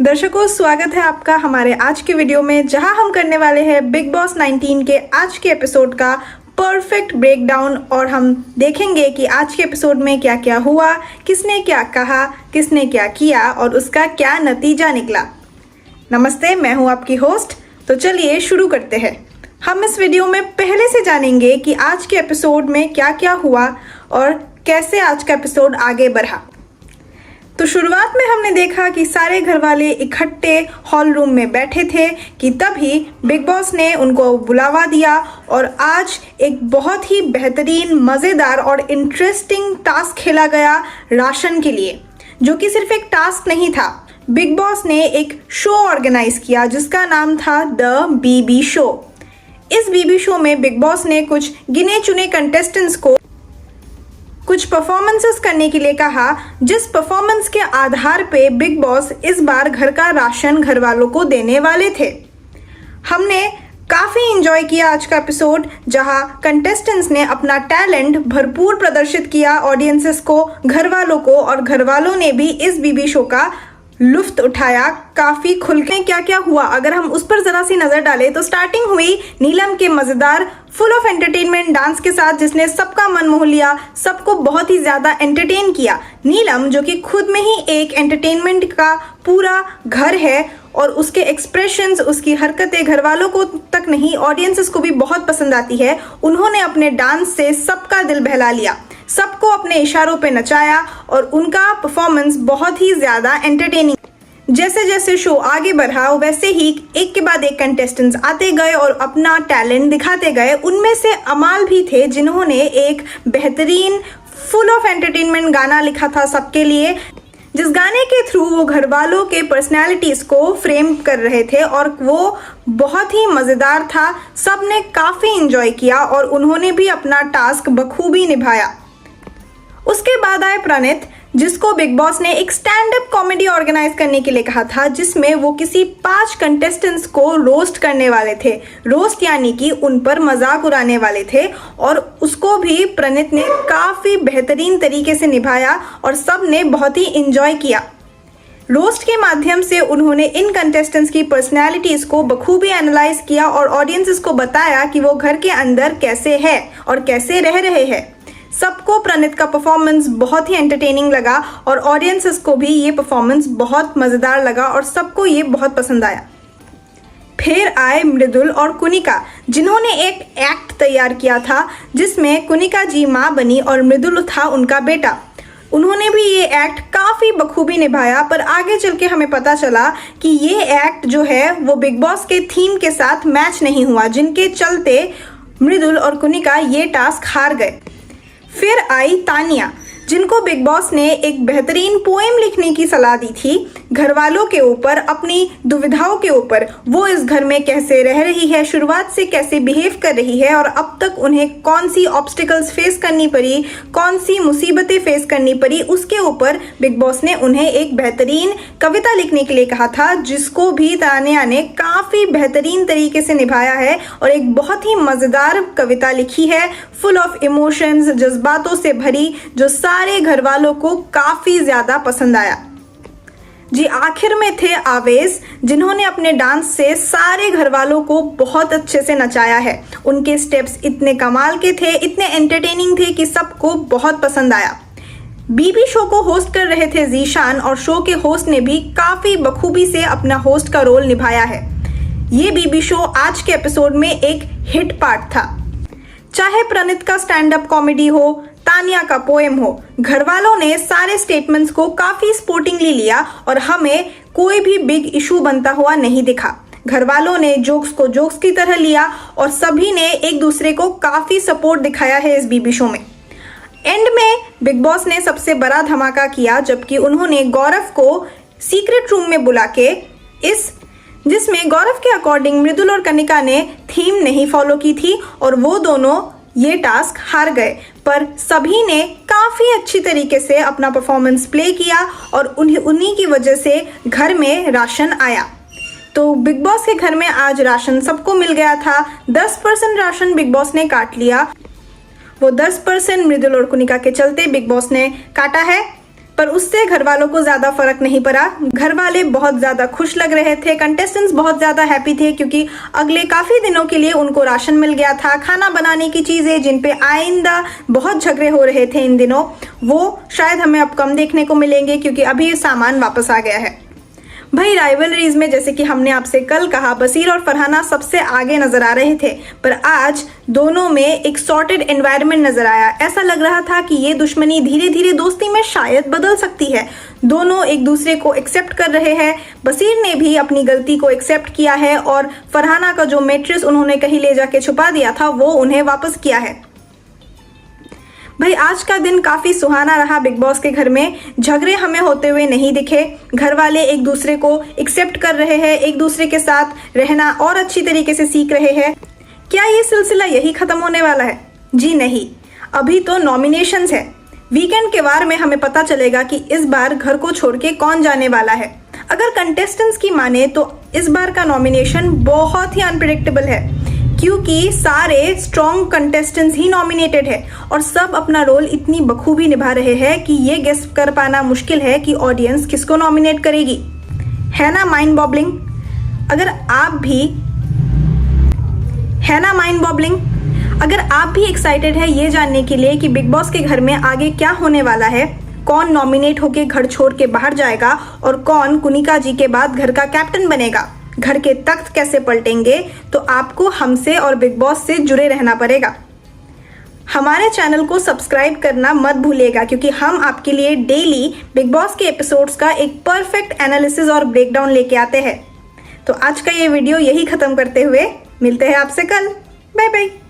दर्शकों, स्वागत है आपका हमारे आज के वीडियो में, जहां हम करने वाले हैं बिग बॉस 19 के आज के एपिसोड का परफेक्ट ब्रेकडाउन। और हम देखेंगे कि आज के एपिसोड में क्या क्या हुआ, किसने क्या कहा, किसने क्या किया और उसका क्या नतीजा निकला। नमस्ते, मैं हूं आपकी होस्ट। तो चलिए शुरू करते हैं। हम इस वीडियो में पहले से जानेंगे कि आज के एपिसोड में क्या क्या हुआ और कैसे आज का एपिसोड आगे बढ़ा। तो शुरुआत में हमने देखा कि सारे घर वाले इकट्ठे हॉल रूम में बैठे थे कि तभी बिग बॉस ने उनको बुलावा दिया और आज एक बहुत ही बेहतरीन, मज़ेदार और इंटरेस्टिंग टास्क खेला गया राशन के लिए, जो कि सिर्फ एक टास्क नहीं था। बिग बॉस ने एक शो ऑर्गेनाइज किया जिसका नाम था द बीबी शो। इस बीबी शो में बिग बॉस ने कुछ गिने चुने कंटेस्टेंट्स को कुछ परफॉर्मेंसेस करने के लिए कहा, जिस परफॉर्मेंस के आधार पे बिग बॉस इस बार घर का राशन घर वालों को देने वाले थे। हमने काफ़ी इंजॉय किया आज का एपिसोड, जहां कंटेस्टेंट्स ने अपना टैलेंट भरपूर प्रदर्शित किया ऑडियंसेस को, घर वालों को, और घर वालों ने भी इस बीबी शो का लुफ्त उठाया काफ़ी खुल के। क्या क्या हुआ अगर हम उस पर ज़रा सी नज़र डालें तो स्टार्टिंग हुई नीलम के मज़ेदार फुल ऑफ एंटरटेनमेंट डांस के साथ, जिसने सबका मन मोह लिया, सबको बहुत ही ज़्यादा एंटरटेन किया। नीलम, जो कि खुद में ही एक एंटरटेनमेंट का पूरा घर है, और उसके एक्सप्रेशंस, उसकी हरकतें घर वालों को तक नहीं, ऑडियंसेस को भी बहुत पसंद आती है। उन्होंने अपने डांस से सबका दिल बहला लिया, सबको अपने इशारों पे नचाया और उनका परफॉर्मेंस बहुत ही ज़्यादा एंटरटेनिंग। जैसे जैसे शो आगे बढ़ा वैसे ही एक के बाद एक कंटेस्टेंट्स आते गए और अपना टैलेंट दिखाते गए। उनमें से अमाल भी थे, जिन्होंने एक बेहतरीन फुल ऑफ एंटरटेनमेंट गाना लिखा था सबके लिए, जिस गाने के थ्रू वो घर वालों के पर्सनैलिटीज़ को फ्रेम कर रहे थे, और वो बहुत ही मज़ेदार था। सब ने काफ़ी इंजॉय किया और उन्होंने भी अपना टास्क बखूबी निभाया। उसके बाद आए प्रणीत, जिसको बिग बॉस ने एक स्टैंड अप कॉमेडी ऑर्गेनाइज करने के लिए कहा था, जिसमें वो किसी 5 कंटेस्टेंट्स को रोस्ट करने वाले थे। रोस्ट यानी कि उन पर मजाक उड़ाने वाले थे, और उसको भी प्रणीत ने काफ़ी बेहतरीन तरीके से निभाया और सब ने बहुत ही इंजॉय किया। रोस्ट के माध्यम से उन्होंने इन कंटेस्टेंट्स की पर्सनैलिटीज़ को बखूबी एनालाइज किया और ऑडियंसेस को बताया कि वो घर के अंदर कैसे है और कैसे रह रहे हैं। सबको प्रणीत का परफॉर्मेंस बहुत ही एंटरटेनिंग लगा और ऑडियंसेस को भी ये परफॉर्मेंस बहुत मज़ेदार लगा और सबको ये बहुत पसंद आया। फिर आए मृदुल और कुनिका, जिन्होंने एक एक्ट तैयार किया था जिसमें कुनिका जी माँ बनी और मृदुल था उनका बेटा। उन्होंने भी ये एक्ट काफ़ी बखूबी निभाया, पर आगे चल के हमें पता चला कि ये एक्ट जो है वो बिग बॉस के थीम के साथ मैच नहीं हुआ, जिनके चलते मृदुल और कुनिका ये टास्क हार गए। फिर आई तानिया, जिनको बिग बॉस ने एक बेहतरीन पोएम लिखने की सलाह दी थी घर वालों के ऊपर, अपनी दुविधाओं के ऊपर। वो इस घर में कैसे रह रही है, शुरुआत से कैसे बिहेव कर रही है और अब तक उन्हें कौन सी ऑब्स्टिकल्स फेस करनी पड़ी, कौन सी मुसीबतें फेस करनी पड़ी, उसके ऊपर बिग बॉस ने उन्हें एक बेहतरीन कविता लिखने के लिए कहा था, जिसको भी तानिया ने काफ़ी बेहतरीन तरीके से निभाया है और एक बहुत ही मज़ेदार कविता लिखी है, फुल ऑफ इमोशंस, जज्बातों से भरी, जो सारे घर वालों को काफ़ी ज़्यादा पसंद आया। जी, आखिर में थे आवेश, जिन्होंने अपने डांस से सारे घर वालों को बहुत अच्छे से नचाया है। उनके स्टेप्स इतने कमाल के थे, इतने एंटरटेनिंग थे कि सबको बहुत पसंद आया। बीबी शो को होस्ट कर रहे थे जीशान, और शो के होस्ट ने भी काफ़ी बखूबी से अपना होस्ट का रोल निभाया है। ये बीबी शो आज के एपिसोड में एक हिट पार्ट था। चाहे प्रणीत का स्टैंड अप कॉमेडी हो, तानिया का पोएम हो, घर वालों ने सारे स्टेटमेंट्स को काफ़ी स्पोर्टिंगली लिया और हमें कोई भी बिग इशू बनता हुआ नहीं दिखा। घर वालों ने जोक्स को जोक्स की तरह लिया और सभी ने एक दूसरे को काफ़ी सपोर्ट दिखाया है इस बीबी शो में। एंड में बिग बॉस ने सबसे बड़ा धमाका किया, जबकि उन्होंने गौरव को सीक्रेट रूम में बुला के जिसमें गौरव के अकॉर्डिंग मृदुल और कनिका ने थीम नहीं फॉलो की थी और वो दोनों ये टास्क हार गए, पर सभी ने काफ़ी अच्छी तरीके से अपना परफॉर्मेंस प्ले किया और उन्हीं की वजह से घर में राशन आया। तो बिग बॉस के घर में आज राशन सबको मिल गया था। 10% राशन बिग बॉस ने काट लिया। वो 10% मृदुल और कुनिका के चलते बिग बॉस ने काटा है। पर उससे घर वालों को ज्यादा फर्क नहीं पड़ा। घर वाले बहुत ज्यादा खुश लग रहे थे, कंटेस्टेंट्स बहुत ज्यादा हैप्पी थे क्योंकि अगले काफी दिनों के लिए उनको राशन मिल गया था। खाना बनाने की चीजें जिन पे आइंदा बहुत झगड़े हो रहे थे इन दिनों, वो शायद हमें अब कम देखने को मिलेंगे क्योंकि अभी ये सामान वापस आ गया है। भाई राइवलरीज में जैसे कि हमने आपसे कल कहा, बसीर और फरहाना सबसे आगे नजर आ रहे थे, पर आज दोनों में एक सॉर्टेड एनवायरनमेंट नजर आया। ऐसा लग रहा था कि ये दुश्मनी धीरे धीरे दोस्ती में शायद बदल सकती है। दोनों एक दूसरे को एक्सेप्ट कर रहे हैं। बसीर ने भी अपनी गलती को एक्सेप्ट किया है और फरहाना का जो मैट्रेस उन्होंने कहीं ले जाके छुपा दिया था वो उन्हें वापस किया है। भाई आज का दिन काफी सुहाना रहा बिग बॉस के घर में। झगड़े हमें होते हुए नहीं दिखे। घर वाले एक दूसरे को एक्सेप्ट कर रहे हैं, एक दूसरे के साथ रहना और अच्छी तरीके से सीख रहे हैं। क्या ये सिलसिला यही खत्म होने वाला है? जी नहीं, अभी तो नॉमिनेशंस है। वीकेंड के वार में हमें पता चलेगा कि इस बार घर को छोड़ के कौन जाने वाला है। अगर कंटेस्टेंट्स की माने तो इस बार का नॉमिनेशन बहुत ही अनप्रेडिक्टेबल है क्योंकि सारे स्ट्रॉन्ग कंटेस्टेंट्स ही नॉमिनेटेड है और सब अपना रोल इतनी बखूबी निभा रहे हैं कि ये गेस कर पाना मुश्किल है कि ऑडियंस किसको नॉमिनेट करेगी। है ना माइंड बॉबलिंग? अगर आप भी एक्साइटेड है ये जानने के लिए कि बिग बॉस के घर में आगे क्या होने वाला है, कौन नॉमिनेट होके घर छोड़ के बाहर जाएगा और कौन कुनिका जी के बाद घर का कैप्टन बनेगा, घर के तख्त कैसे पलटेंगे, तो आपको हमसे और बिग बॉस से जुड़े रहना पड़ेगा। हमारे चैनल को सब्सक्राइब करना मत भूलिएगा क्योंकि हम आपके लिए डेली बिग बॉस के एपिसोड्स का एक परफेक्ट एनालिसिस और ब्रेकडाउन लेके आते हैं। तो आज का ये वीडियो यही खत्म करते हुए मिलते हैं आपसे कल। Bye bye.